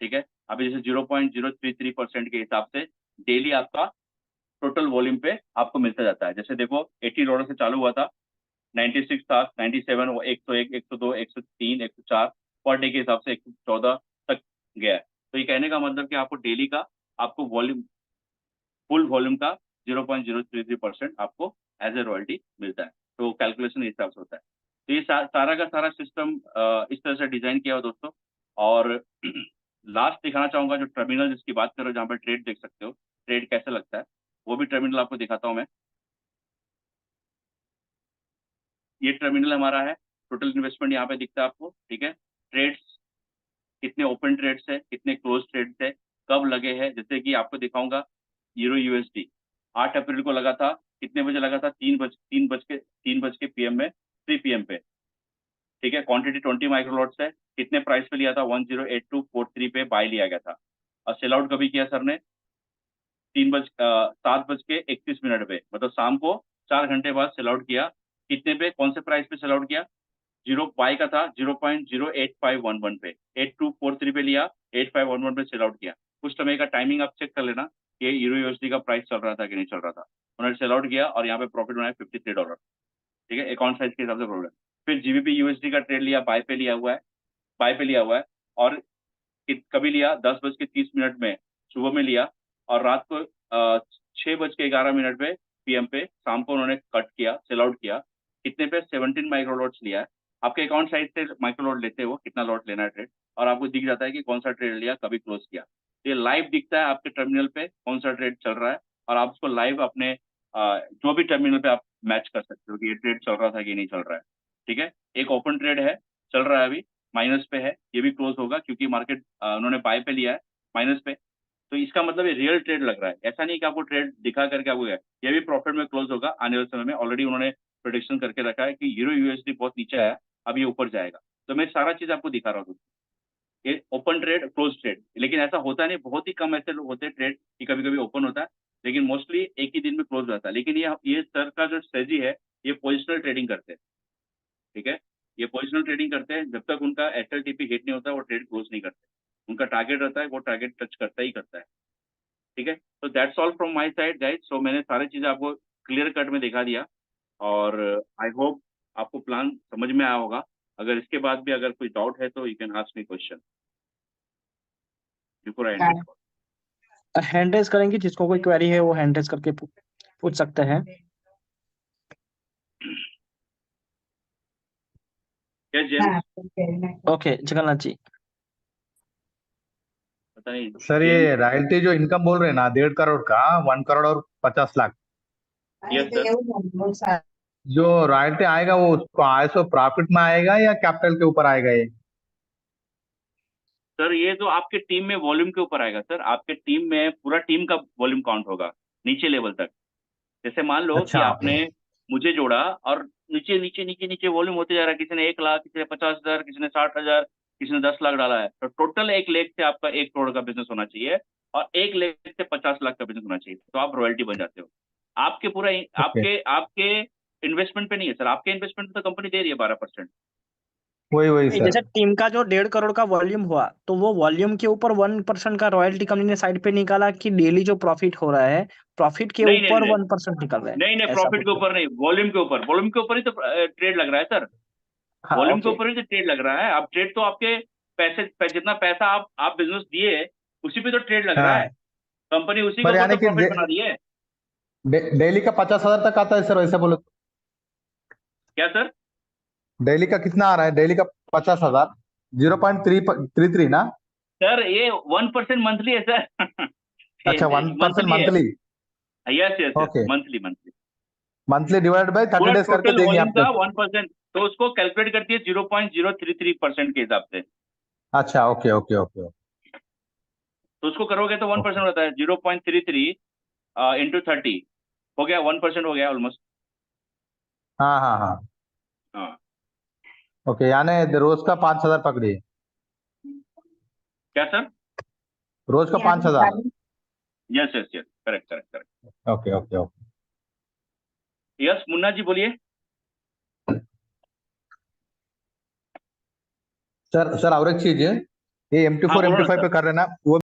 ठीक है, अभी जैसे 0.033% के हिसाब से डेली आपका टोटल वॉल्यूम पे आपको मिलता जाता है। जैसे देखो, $80 से चालू हुआ था, 96 था, 97, 101, 102, 103, 104, पर डे के हिसाब से 114 तक गया है। तो ये कहने का मतलब कि आपको डेली का, आपको वॉल्यूम, फुल वॉल्यूम का 0.033% आपको एज ए रॉयल्टी मिलता है। तो कैलकुलेशन इस हिसाब से होता है। तो ये सारा का सारा सिस्टम इस तरह से डिजाइन किया हो दोस्तों। और लास्ट दिखाना चाहूंगा, जो टर्मिनल जिसकी बात करो, जहाँ पर ट्रेड देख सकते हो, ट्रेड कैसे लगता है, वो भी टर्मिनल आपको दिखाता हूँ मैं। ये टर्मिनल हमारा है, टोटल इन्वेस्टमेंट यहाँ पे दिखता है आपको। ठीक है, ट्रेड्स, कितने ओपन ट्रेड्स है, कितने क्लोज ट्रेड्स है, कब लगे हैं, जैसे कि आपको दिखाऊंगा। यूरो यूएसडी 8 अप्रैल को लगा था, कितने बजे लगा था, 3 बज के पीएम में, 3 PM पे। ठीक है, क्वांटिटी 20 माइक्रो लॉट्स है, कितने प्राइस पे लिया था, 108243 पे बाय लिया गया था। और सेल आउट कभी किया सर ने, 7:31 पे, मतलब शाम को 4 घंटे बाद सेल आउट किया। कितने पे, कौन से प्राइस पे सेल आउट किया, जीरो बाई का था 0.08511 पे, 8243 पे लिया, 8511 पे सेल आउट किया। कुछ समय का टाइमिंग आप चेक कर लेना, ये यूरो यूएसडी का प्राइस चल रहा था कि नहीं चल रहा था। उन्होंने सेल आउट किया, और यहाँ पे प्रॉफिट बनाया $53। ठीक है, अकाउंट साइज के हिसाब से प्रॉफिट। फिर जीबीपी यूएसडी का ट्रेड लिया, बाय पे लिया हुआ है, बाय पे लिया हुआ है। और कभी लिया, 10:30 में सुबह में लिया, और रात को 6:11 पे पीएम पे, शाम को उन्होंने कट किया, सेल आउट किया। कितने पे, 17 माइक्रो लॉट्स लिया है। आपके अकाउंट साइज से माइक्रो लॉट लेते हो, कितना लॉट लेना है ट्रेड, और आपको दिख जाता है कि कौन सा ट्रेड लिया, कभी क्लोज किया। तो ये लाइव दिखता है आपके टर्मिनल पे, कौन सा ट्रेड चल रहा है, और आप उसको लाइव अपने जो भी टर्मिनल पे आप मैच कर सकते हो कि ये ट्रेड चल रहा था कि नहीं चल रहा है। ठीक है, एक ओपन ट्रेड है, चल रहा है अभी, माइनस पे है, ये भी क्लोज होगा, क्योंकि मार्केट उन्होंने बाय पे लिया है, माइनस पे। तो इसका मतलब ये रियल ट्रेड लग रहा है, ऐसा नहीं कि आपको ट्रेड दिखा करके आपको गया। ये भी प्रॉफिट में क्लोज होगा आने वाले समय में, ऑलरेडी उन्होंने प्रोडिक्शन करके रखा है कि यूरो यूएसडी बहुत नीचे आया, अब ये ऊपर जाएगा। तो मैं सारा चीज आपको दिखा रहा हूँ, ये ओपन ट्रेड, क्लोज ट्रेड, लेकिन ऐसा होता नहीं, बहुत ही कम ऐसे लोग होते हैं ट्रेड कि कभी कभी ओपन होता है, लेकिन मोस्टली एक ही दिन में क्लोज होता है। लेकिन ये सर का जो स्ट्रेटजी है, ये पोजिशनल ट्रेडिंग करते हैं। ठीक है, ये पोजिशनल ट्रेडिंग करते हैं, जब तक उनका एसएलटीपी हिट नहीं होता, वो ट्रेड क्लोज नहीं करते। उनका टारगेट रहता है, वो टारगेट टच करता ही करता है। ठीक है, तो that's all from my side guys. So मैंने सारी चीजें आपको क्लियर कट में दिखा दिया, और आई होप आपको प्लान समझ में आया होगा। अगर इसके बाद भी अगर कोई डाउट है, तो you can ask me question before I end this call. Hand raise करेंगे, जिसको कोई क्वेरी है वो हैंड रेज करके पूछ सकते हैं। Yes James, okay Jagannath ji. पता नहीं सर ये जेम्स। रॉयल्टी जो इनकम बोल रहे हैं ना 1.5 करोड़ का, 1 करोड़ और 50 लाख, यस सर। जो रॉयल्टी आएगा वो उसको आय सो प्रॉफिट में आएगा या कैपिटल के ऊपर आएगा ये? सर ये तो आपके टीम में वॉल्यूम के ऊपर आएगा सर, आपके टीम में पूरा टीम का वॉल्यूम काउंट होगा नीचे लेवल तक। जैसे मान लो कि अच्छा आपने मुझे जोड़ा और नीचे नीचे नीचे नीचे वॉल्यूम होते जा रहा है, किसी ने 1 लाख, किसी ने 50,000, किसी ने 60,000, किसी ने 10 लाख डाला है, तो टोटल 1 लाख से आपका 1 करोड़ का बिजनेस होना चाहिए और 1 लाख से 50 लाख का बिजनेस होना चाहिए, तो आप रॉयल्टी बन जाते हो। आपके पूरा ओके, आपके आपके इन्वेस्टमेंट पे नहीं है सर, आपके इन्वेस्टमेंट पे तो कंपनी दे रही है 12%। वही वही सर। जैसे टीम का जो 1.5 करोड़ का वॉल्यूम हुआ, तो वो वॉल्यूम के ऊपर 1% का रॉयल्टी कंपनी ने साइड पे निकाला, कि डेली जो प्रॉफिट हो रहा है प्रॉफिट के नहीं नहीं ऊपर नहीं 1% निकल रहा है, नहीं नहीं, ऐसा प्रॉफिट के कुछ है? ऊपर नहीं, वॉल्यूम के ऊपर ही तो ट्रेड लग रहा है सर। हाँ वॉल्यूम के ओके। ऊपर ही तो ट्रेड लग रहा है। अब ट्रेड तो आपके जितना पैसा आप बिजनेस दिए उसी पे तो ट्रेड लग रहा है, हाँ, कंपनी उसी के पर ऊपर यानी तो कि प्रॉफिट बना रही है। डेली का 50,000 तक आता है सर, वैसे बोलो तो? क्या सर? डेली का कितना आ रहा है? डेली का 50,000, 0.333 ना? सर ये 1% मंथली है सर। अच्छा, 1% मंथली है। Monthly. Yes yes yes, okay, monthly monthly. Monthly divide by पूरा 30 डेज करके टोटल देंगे वॉल्यूम आपको। का 1%, तो उसको कैलकुलेट करती है 0.033% के हिसाब से। अच्छा, ओके ओके ओके। तो उसको करोगे तो 1% ओके, होता है, 0.33 इंटू 30 हो गया, 1% हो गया ऑलमोस्ट। हाँ हाँ हाँ। हाँ। ओके, यानी रोज का 5,000 पकड़िए। क्या सर? रोज का 5,000। Yes yes yes, correct correct correct. Okay okay okay. Yes Munna ji बोलिए। सर सर और एक चीज है, ये एम टी हाँ फोर एम बोलो टी ना फाइव सर। पे कर रहे हैं ना वो